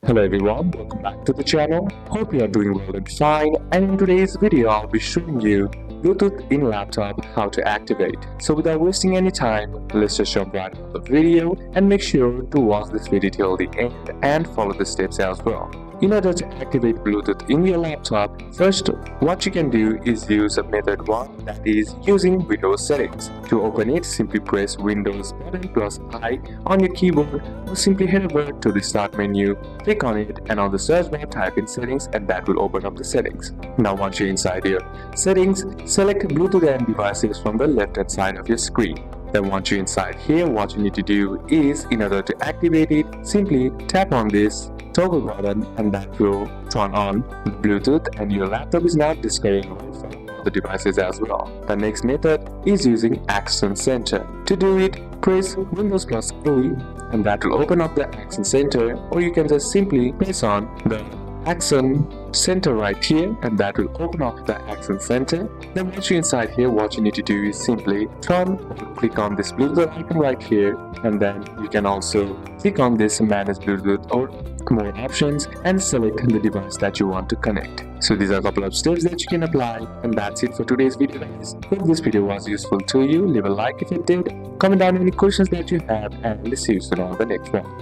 Hello everyone, welcome back to the channel. Hope you are doing well and fine, and in today's video I'll be showing you Bluetooth in laptop how to activate. So without wasting any time, let's just jump right into the video and make sure to watch this video till the end and follow the steps as well. In order to activate Bluetooth in your laptop, first what you can do is use a method 1, that is using Windows settings. To open it, simply press Windows button plus I on your keyboard, or simply head over to the start menu, click on it, and on the search bar type in settings, and that will open up the settings. Now once you're inside your settings, select Bluetooth and devices from the left hand side of your screen. Then once you're inside here, what you need to do is, in order to activate it, simply tap on this toggle button, and that will turn on Bluetooth, and your laptop is now disconnected from the devices as well. The next method is using Action Center. To do it, press Windows plus A, and that will open up the Action Center, or you can just simply press on the Action Center right here, and that will open up the Action Center. Then once you're inside here, what you need to do is simply click on this Bluetooth icon right here, and then you can also click on this Manage Bluetooth or more options and select the device that you want to connect. So these are a couple of steps that you can apply, and that's it for today's video guys. If this video was useful to you, leave a like if it did, comment down any questions that you have, and see you soon on the next one.